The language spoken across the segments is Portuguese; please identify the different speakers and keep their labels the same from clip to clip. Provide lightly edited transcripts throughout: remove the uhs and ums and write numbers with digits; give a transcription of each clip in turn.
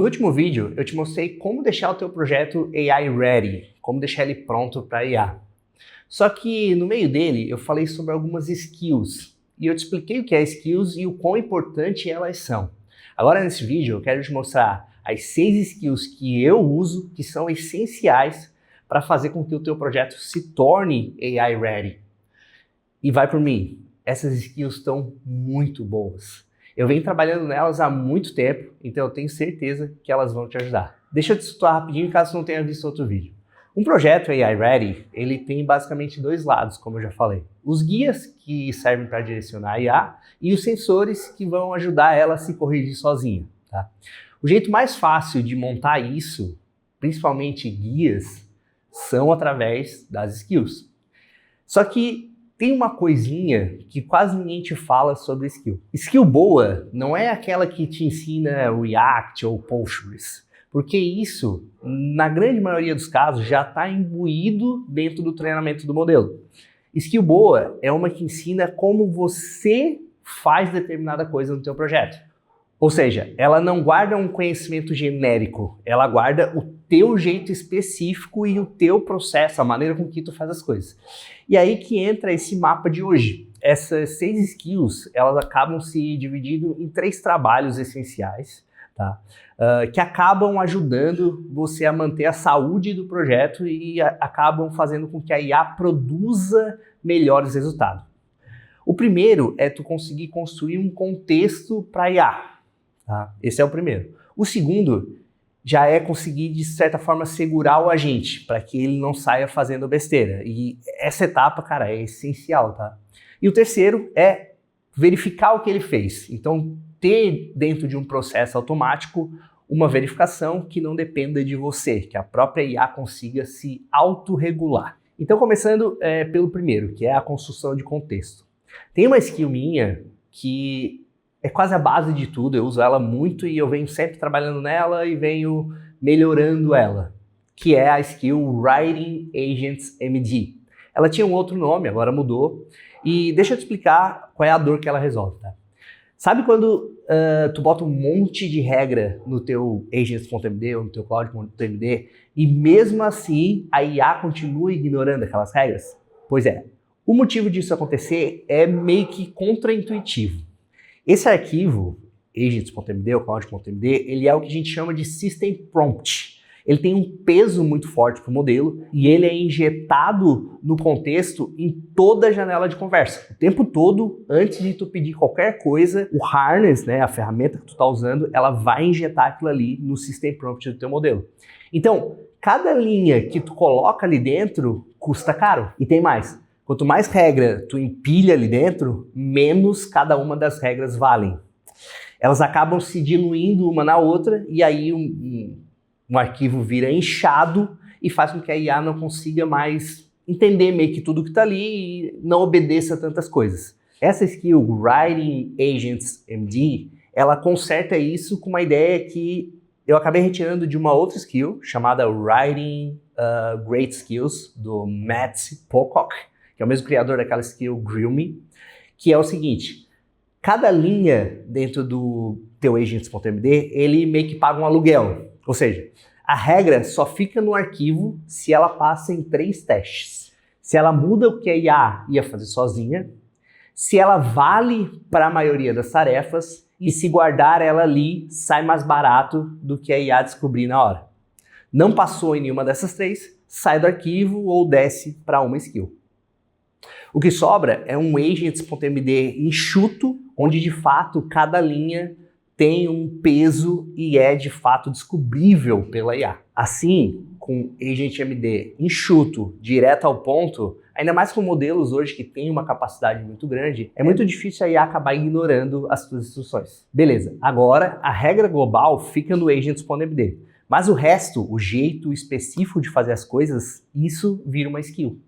Speaker 1: No último vídeo, eu te mostrei como deixar o teu projeto AI ready, como deixar ele pronto para IA. Só que no meio dele, eu falei sobre algumas skills, e eu te expliquei o que é skills e o quão importante elas são. Agora nesse vídeo, eu quero te mostrar as 6 skills que eu uso, que são essenciais para fazer com que o teu projeto se torne AI ready. E vai por mim, essas skills estão muito boas. Eu venho trabalhando nelas há muito tempo, então eu tenho certeza que elas vão te ajudar. Deixa eu te situar rapidinho, caso você não tenha visto outro vídeo. Um projeto AI Ready, ele tem basicamente 2 lados, como eu já falei. Os guias, que servem para direcionar a IA, e os sensores, que vão ajudar ela a se corrigir sozinha. Tá? O jeito mais fácil de montar isso, principalmente guias, são através das skills. Só que tem uma coisinha que quase ninguém te fala sobre skill. Skill boa não é aquela que te ensina React ou Postgres, porque isso, na grande maioria dos casos, já está imbuído dentro do treinamento do modelo. Skill boa é uma que ensina como você faz determinada coisa no teu projeto. Ou seja, ela não guarda um conhecimento genérico, ela guarda o teu jeito específico e o teu processo, a maneira com que tu faz as coisas. E aí que entra esse mapa de hoje. Essas 6 skills, elas acabam se dividindo em 3 trabalhos essenciais, tá? Que acabam ajudando você a manter a saúde do projeto e acabam fazendo com que a IA produza melhores resultados. O primeiro é tu conseguir construir um contexto para IA. Tá? Esse é o primeiro. O segundo já é conseguir, de certa forma, segurar o agente, para que ele não saia fazendo besteira. E essa etapa, cara, é essencial, tá? E o terceiro é verificar o que ele fez. Então, ter dentro de um processo automático uma verificação que não dependa de você, que a própria IA consiga se autorregular. Então, começando pelo primeiro, que é a construção de contexto. Tem uma skill minha que é quase a base de tudo, eu uso ela muito e eu venho sempre trabalhando nela e venho melhorando ela, que é a skill Writing Agents MD. Ela tinha um outro nome, agora mudou, e deixa eu te explicar qual é a dor que ela resolve, tá? Sabe quando tu bota um monte de regra no teu Agents.md ou no teu Cloud.md e mesmo assim a IA continua ignorando aquelas regras? Pois é, o motivo disso acontecer é meio que contraintuitivo. Esse arquivo, agents.md ou cloud.md, ele é o que a gente chama de System Prompt. Ele tem um peso muito forte para o modelo e ele é injetado no contexto em toda a janela de conversa. O tempo todo, antes de tu pedir qualquer coisa, o harness, né, a ferramenta que tu está usando, ela vai injetar aquilo ali no System Prompt do teu modelo. Então, cada linha que tu coloca ali dentro custa caro. E tem mais. Quanto mais regra tu empilha ali dentro, menos cada uma das regras valem. Elas acabam se diluindo uma na outra e aí um arquivo vira inchado e faz com que a IA não consiga mais entender meio que tudo que está ali e não obedeça a tantas coisas. Essa skill, Writing Agents MD, ela conserta isso com uma ideia que eu acabei retirando de uma outra skill chamada Writing Great Skills, do Matt Pocock, que é o mesmo criador daquela skill GrillMe, que é o seguinte: cada linha dentro do teu agents.md, ele meio que paga um aluguel. Ou seja, a regra só fica no arquivo se ela passa em 3 testes. Se ela muda o que a IA ia fazer sozinha, se ela vale para a maioria das tarefas e se guardar ela ali, sai mais barato do que a IA descobrir na hora. Não passou em nenhuma dessas 3, sai do arquivo ou desce para uma skill. O que sobra é um agents.md enxuto, onde de fato cada linha tem um peso e é de fato descobrível pela IA. Assim, com agent.md enxuto, direto ao ponto, ainda mais com modelos hoje que têm uma capacidade muito grande, é muito difícil a IA acabar ignorando as suas instruções. Beleza, agora a regra global fica no agents.md, mas o resto, o jeito específico de fazer as coisas, isso vira uma skill.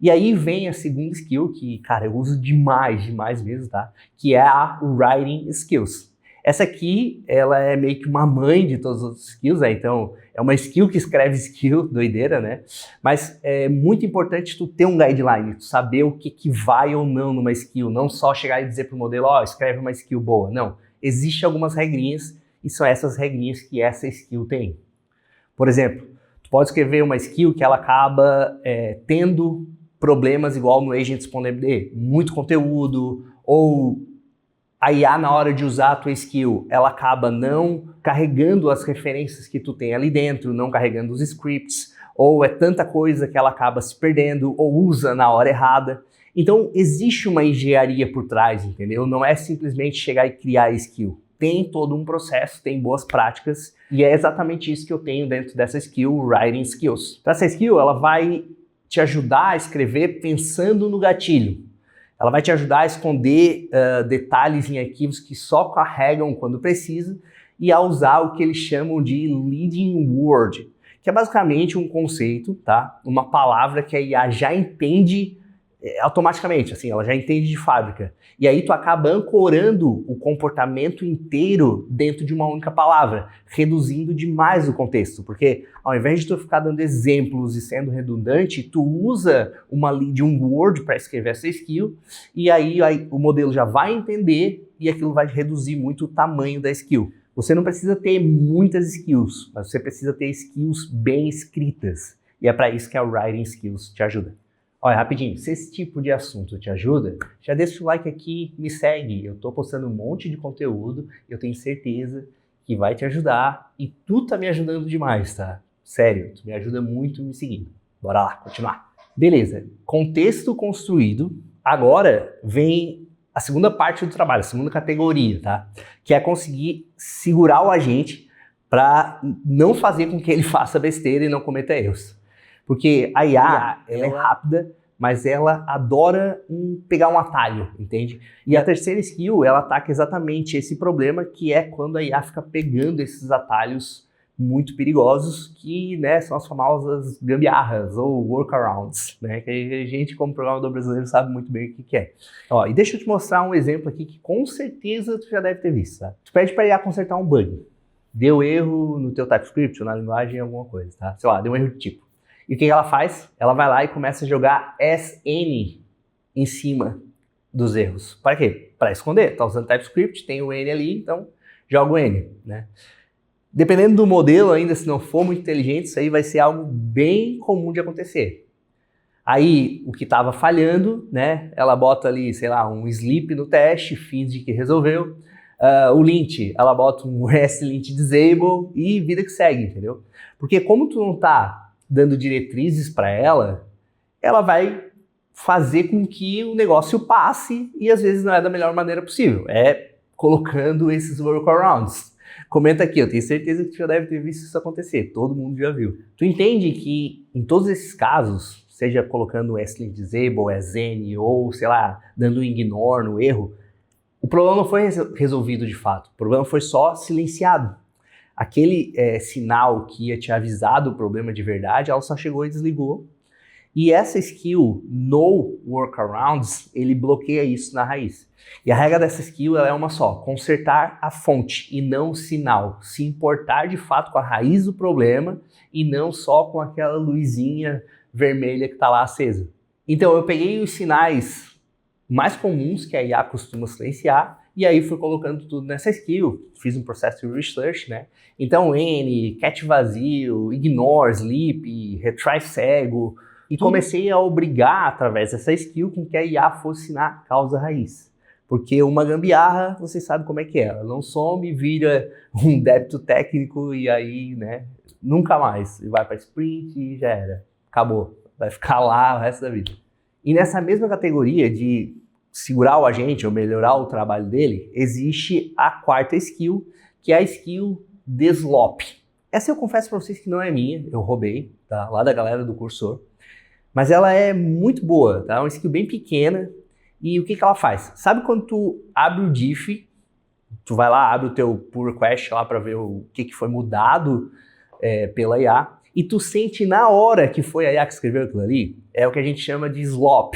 Speaker 1: E aí vem a segunda skill, que, cara, eu uso demais mesmo, tá? Que é a Writing Skills. Essa aqui, ela é meio que uma mãe de todas as outras skills, né? Então, é uma skill que escreve skill, doideira, né? Mas é muito importante tu ter um guideline, tu saber o que vai ou não numa skill, não só chegar e dizer pro modelo, ó, escreve uma skill boa. Não, existem algumas regrinhas E são essas regrinhas que essa skill tem. Por exemplo, tu pode escrever uma skill que ela acaba tendo problemas igual no Agents.md, muito conteúdo, ou a IA na hora de usar a tua skill, ela acaba não carregando as referências que tu tem ali dentro, não carregando os scripts, ou é tanta coisa que ela acaba se perdendo, ou usa na hora errada. Então, existe uma engenharia por trás, entendeu? Não é simplesmente chegar e criar a skill. Tem todo um processo, tem boas práticas, e é exatamente isso que eu tenho dentro dessa skill, Writing Skills. Então, essa skill, ela vai te ajudar a escrever pensando no gatilho. Ela vai te ajudar a esconder detalhes em arquivos que só carregam quando precisa e a usar o que eles chamam de leading word, que é basicamente um conceito, tá? Uma palavra que a IA já entende automaticamente, assim, ela já entende de fábrica. E aí tu acaba ancorando o comportamento inteiro dentro de uma única palavra, reduzindo demais o contexto, porque ao invés de tu ficar dando exemplos e sendo redundante, tu usa uma leading word para escrever essa skill, e aí o modelo já vai entender e aquilo vai reduzir muito o tamanho da skill. Você não precisa ter muitas skills, mas você precisa ter skills bem escritas. E é para isso que a Writing Skills te ajuda. Olha, rapidinho, se esse tipo de assunto te ajuda, já deixa o like aqui, me segue. Eu tô postando um monte de conteúdo, eu tenho certeza que vai te ajudar e tu tá me ajudando demais, tá? Sério, tu me ajuda muito me seguindo. Bora lá, continuar. Beleza, contexto construído. Agora vem a segunda parte do trabalho, a segunda categoria, tá? Que é conseguir segurar o agente para não fazer com que ele faça besteira e não cometa erros. Porque a IA, ela é rápida, mas ela adora pegar um atalho, entende? E a terceira skill, ela ataca exatamente esse problema, que é quando a IA fica pegando esses atalhos muito perigosos, que, né, são as famosas gambiarras ou workarounds, né? Que a gente, como programador brasileiro, sabe muito bem o que é. Ó, e deixa eu te mostrar um exemplo aqui que com certeza tu já deve ter visto, tá? Tu pede para a IA consertar um bug. Deu erro no teu TypeScript ou na linguagem, alguma coisa, tá? Sei lá, deu um erro de tipo. E o que ela faz? Ela vai lá e começa a jogar SN em cima dos erros. Para quê? Para esconder. Está usando TypeScript, tem o N ali, então joga o N, né? Dependendo do modelo, ainda se não for muito inteligente, isso aí vai ser algo bem comum de acontecer. Aí, o que estava falhando, né? Ela bota ali, sei lá, um sleep no teste, finge que resolveu. O lint, ela bota um lint disable e vida que segue, entendeu? Porque como tu não tá dando diretrizes para ela, ela vai fazer com que o negócio passe e às vezes não é da melhor maneira possível. É colocando esses workarounds. Comenta aqui, eu tenho certeza que tu já deve ter visto isso acontecer, todo mundo já viu. Tu entende que em todos esses casos, seja colocando o SLint disable, SN ou, sei lá, dando um ignore no erro, o problema não foi resolvido de fato, o problema foi só silenciado. Aquele sinal que ia te avisar do problema de verdade, ela só chegou e desligou. E essa skill, no workarounds, ele bloqueia isso na raiz. E a regra dessa skill ela é uma só, consertar a fonte e não o sinal. Se importar de fato com a raiz do problema e não só com aquela luzinha vermelha que está lá acesa. Então eu peguei os sinais mais comuns que a IA costuma silenciar, e aí fui colocando tudo nessa skill, fiz um processo de research, né? Então N, cat vazio, ignore, sleep, retry cego, e comecei a obrigar através dessa skill com que a IA fosse na causa raiz. Porque uma gambiarra, vocês sabem como é que é, ela não some, vira um débito técnico e aí, né, nunca mais. Vai para sprint e já era, acabou, vai ficar lá o resto da vida. E nessa mesma categoria de segurar o agente ou melhorar o trabalho dele, existe a quarta skill, que é a skill Deslop. Essa eu confesso para vocês que não é minha, eu roubei, tá? Lá da galera do Cursor. Mas ela é muito boa, tá? É uma skill bem pequena. E o que ela faz? Sabe quando tu abre o diff, tu vai lá, abre o teu pull request lá para ver o que foi mudado pela IA, e tu sente na hora que foi a IA que escreveu aquilo ali, é o que a gente chama de slop.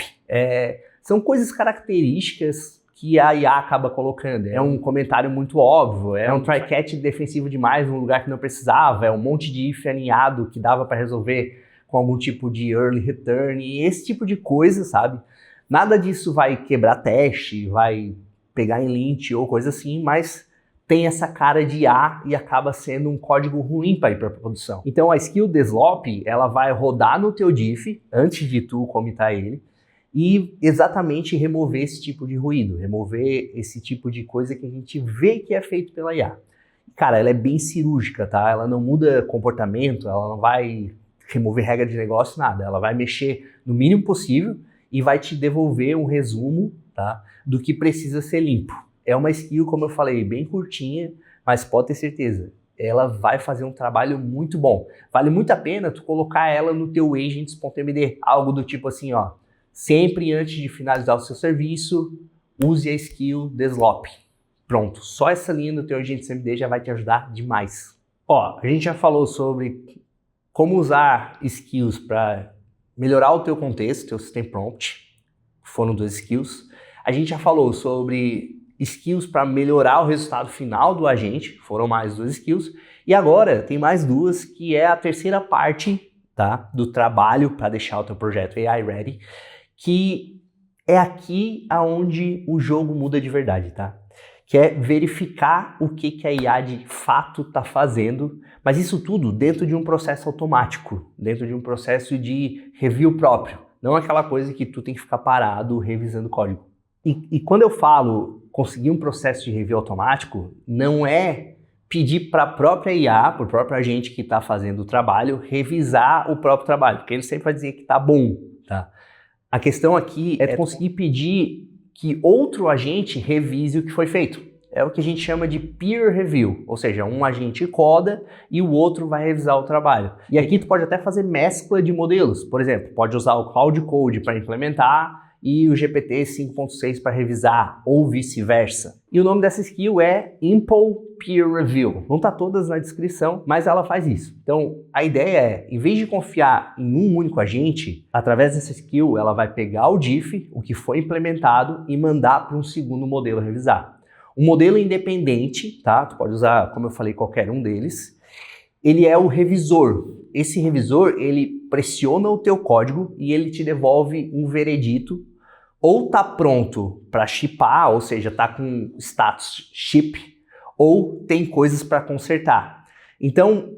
Speaker 1: São coisas características que a IA acaba colocando. É um comentário muito óbvio, é um try-catch defensivo demais num lugar que não precisava, é um monte de if aninhado que dava para resolver com algum tipo de early return, e esse tipo de coisa, sabe? Nada disso vai quebrar teste, vai pegar em lint ou coisa assim, mas tem essa cara de IA e acaba sendo um código ruim para ir para produção. Então a skill deslop, ela vai rodar no teu diff antes de tu comitar ele e exatamente remover esse tipo de ruído, remover esse tipo de coisa que a gente vê que é feito pela IA. Cara, ela é bem cirúrgica, tá? Ela não muda comportamento, ela não vai remover regra de negócio, nada. Ela vai mexer no mínimo possível e vai te devolver um resumo, tá, do que precisa ser limpo. É uma skill, como eu falei, bem curtinha, mas pode ter certeza, ela vai fazer um trabalho muito bom. Vale muito a pena tu colocar ela no teu agents.md, algo do tipo assim, ó, sempre antes de finalizar o seu serviço, use a skill deslop. Pronto, só essa linha no teu agents.md já vai te ajudar demais. Ó, a gente já falou sobre como usar skills para melhorar o teu contexto, teu system prompt, foram 2 skills. A gente já falou sobre skills para melhorar o resultado final do agente, foram mais 2 skills. E agora tem mais 2, que é a terceira parte, tá, do trabalho para deixar o teu projeto AI ready, que é aqui aonde o jogo muda de verdade, tá? Que é verificar o que a IA de fato está fazendo, mas isso tudo dentro de um processo automático, dentro de um processo de review próprio, não aquela coisa que tu tem que ficar parado revisando código. E quando eu falo conseguir um processo de review automático, não é pedir para a própria IA, para o próprio agente que está fazendo o trabalho, revisar o próprio trabalho, porque ele sempre vai dizer que está bom, tá? A questão aqui é conseguir pedir que outro agente revise o que foi feito. É o que a gente chama de peer review, ou seja, um agente coda e o outro vai revisar o trabalho. E aqui tu pode até fazer mescla de modelos. Por exemplo, pode usar o Cloud Code para implementar e o GPT 5.6 para revisar, ou vice-versa. E o nome dessa skill é Impl Peer Review. Não está todas na descrição, mas ela faz isso. Então, a ideia é, em vez de confiar em um único agente, através dessa skill, ela vai pegar o diff, o que foi implementado, e mandar para um segundo modelo revisar. Um modelo independente, tá? Tu pode usar, como eu falei, qualquer um deles. Ele é o revisor. Esse revisor, ele pressiona o teu código e ele te devolve um veredito, ou tá pronto para shippar, ou seja, tá com status ship, ou tem coisas para consertar. Então,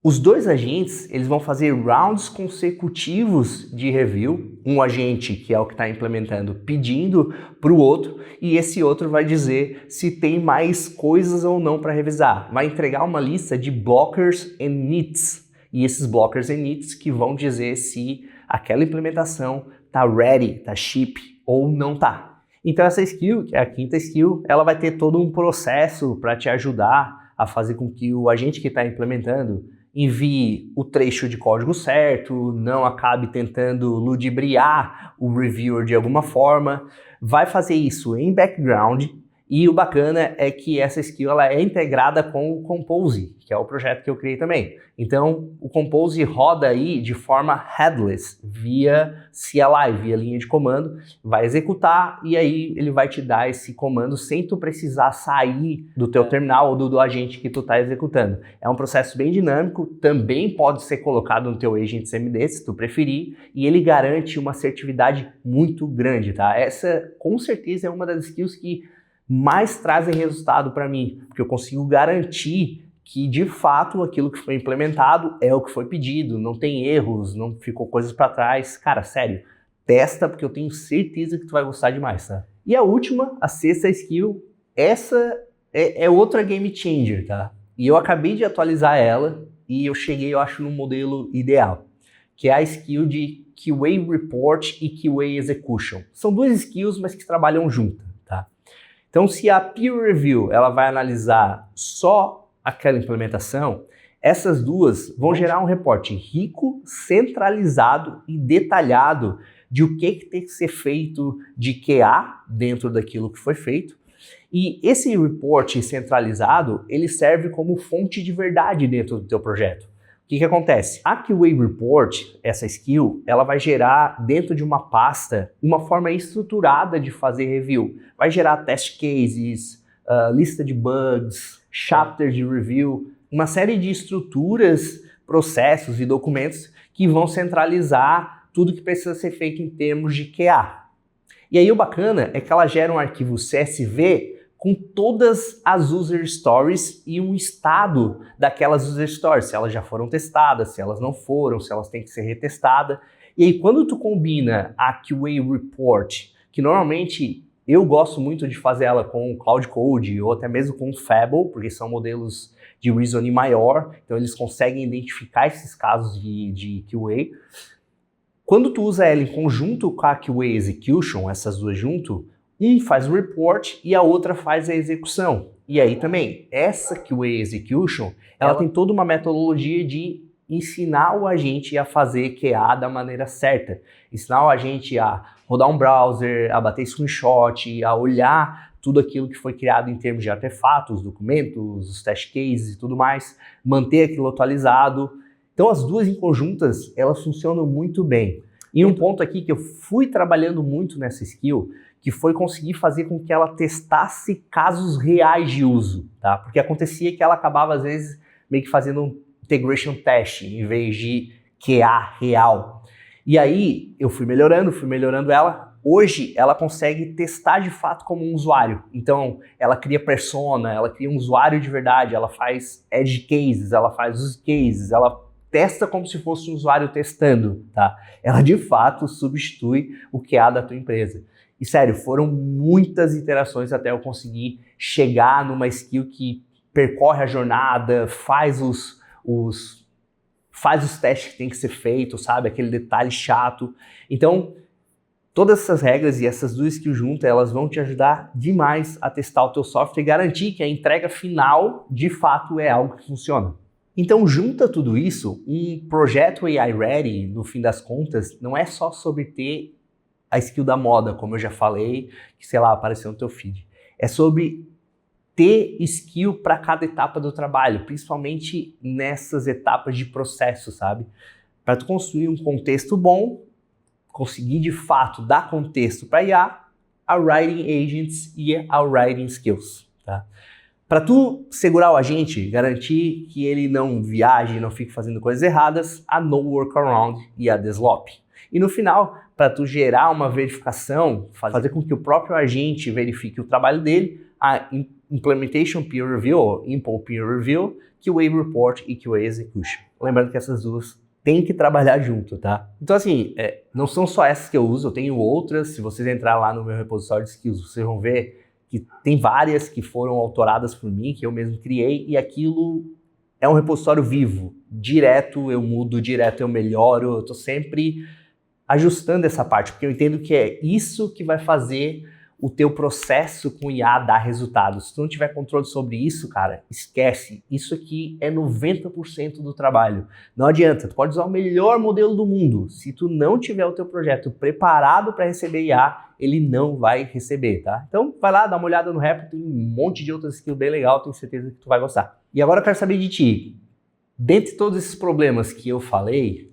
Speaker 1: os 2 agentes, eles vão fazer rounds consecutivos de review, um agente, que é o que está implementando, pedindo para o outro, e esse outro vai dizer se tem mais coisas ou não para revisar. Vai entregar uma lista de blockers and needs, e esses blockers and needs que vão dizer se aquela implementação tá ready, tá ship ou não tá. Então essa skill, que é a 5ª skill, ela vai ter todo um processo para te ajudar a fazer com que o agente que está implementando envie o trecho de código certo, não acabe tentando ludibriar o reviewer de alguma forma. Vai fazer isso em background. E o bacana é que essa skill ela é integrada com o Compose, que é o projeto que eu criei também. Então, o Compose roda aí de forma headless, via CLI, via linha de comando, vai executar e aí ele vai te dar esse comando sem tu precisar sair do teu terminal ou do agente que tu está executando. É um processo bem dinâmico, também pode ser colocado no teu agents.md, se tu preferir, e ele garante uma assertividade muito grande, tá? Essa, com certeza, é uma das skills que mais trazem resultado para mim, porque eu consigo garantir que de fato aquilo que foi implementado é o que foi pedido, não tem erros, não ficou coisas para trás. Cara, sério, testa porque eu tenho certeza que tu vai gostar demais, tá? E a última, a 6ª skill, essa é outra game changer, tá? E eu acabei de atualizar ela e eu cheguei, eu acho, no modelo ideal, que é a skill de QA Report e QA Execution. São 2 skills, mas que trabalham juntas, tá? Então, se a Peer Review ela vai analisar só aquela implementação, essas 2 vão gerar um reporte rico, centralizado e detalhado de o que tem que ser feito de QA dentro daquilo que foi feito. E esse report centralizado, ele serve como fonte de verdade dentro do teu projeto. O que acontece? A QA Report, essa skill, ela vai gerar dentro de uma pasta uma forma estruturada de fazer review. Vai gerar test cases, lista de bugs, chapter de review, uma série de estruturas, processos e documentos que vão centralizar tudo que precisa ser feito em termos de QA. E aí o bacana é que ela gera um arquivo CSV com todas as user stories e um estado daquelas user stories, se elas já foram testadas, se elas não foram, se elas têm que ser retestadas. E aí quando tu combina a QA Report, que normalmente eu gosto muito de fazer ela com Cloud Code ou até mesmo com Fable, porque são modelos de reasoning maior, então eles conseguem identificar esses casos de QA. Quando tu usa ela em conjunto com a QA Execution, essas duas junto, um faz o report e a outra faz a execução. E aí também, essa QA Execution, ela tem toda uma metodologia de ensinar o agente a fazer QA da maneira certa. Ensinar o agente a rodar um browser, a bater screenshot, a olhar tudo aquilo que foi criado em termos de artefatos, documentos, os test cases e tudo mais, manter aquilo atualizado. Então as duas em conjuntas, elas funcionam muito bem. E um ponto aqui que eu fui trabalhando muito nessa skill, que foi conseguir fazer com que ela testasse casos reais de uso, tá? Porque acontecia que ela acabava às vezes meio que fazendo um integration test em vez de QA real. E aí eu fui melhorando ela. Hoje ela consegue testar de fato como um usuário. Então ela cria persona, ela cria um usuário de verdade, ela faz edge cases, ela faz use cases, ela testa como se fosse um usuário testando, tá? Ela de fato substitui o QA da tua empresa. E sério, foram muitas iterações até eu conseguir chegar numa skill que percorre a jornada, faz os testes que tem que ser feito, sabe? Aquele detalhe chato. Então, todas essas regras e essas duas skills juntas, elas vão te ajudar demais a testar o teu software e garantir que a entrega final, de fato, é algo que funciona. Então, junta tudo isso, um projeto AI Ready, no fim das contas, não é só sobre ter a skill da moda, como eu já falei, que, sei lá, apareceu no teu feed. É sobre ter skill para cada etapa do trabalho, principalmente nessas etapas de processo, sabe? Para tu construir um contexto bom, conseguir de fato dar contexto para IA, a Writing Agents e a Writing Skills, tá? Para tu segurar o agente, garantir que ele não viaje, não fique fazendo coisas erradas, a No Workaround e a Deslop. E no final, para tu gerar uma verificação, fazer com que o próprio agente verifique o trabalho dele, a Implementation Peer Review, ou Impl Peer Review, QA Report e QA Execution. Lembrando que essas duas têm que trabalhar junto, tá? Então assim, não são só essas que eu uso, eu tenho outras. Se vocês entrarem lá no meu repositório de skills, vocês vão ver que tem várias que foram autoradas por mim, que eu mesmo criei, e aquilo é um repositório vivo. Direto eu mudo, direto eu melhoro, eu tô sempre ajustando essa parte, porque eu entendo que é isso que vai fazer o teu processo com IA dar resultados. Se tu não tiver controle sobre isso, cara, esquece. Isso aqui é 90% do trabalho. Não adianta, tu pode usar o melhor modelo do mundo. Se tu não tiver o teu projeto preparado para receber IA, ele não vai receber, tá? Então vai lá, dá uma olhada no repo, tem um monte de outras skills bem legal, tenho certeza que tu vai gostar. E agora eu quero saber de ti, dentre todos esses problemas que eu falei,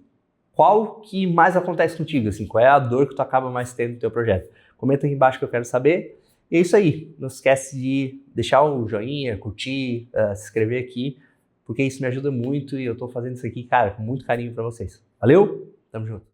Speaker 1: qual que mais acontece contigo, assim? Qual é a dor que tu acaba mais tendo no teu projeto? Comenta aqui embaixo que eu quero saber. E é isso aí. Não esquece de deixar o joinha, curtir, se inscrever aqui, porque isso me ajuda muito e eu tô fazendo isso aqui, cara, com muito carinho pra vocês. Valeu? Tamo junto.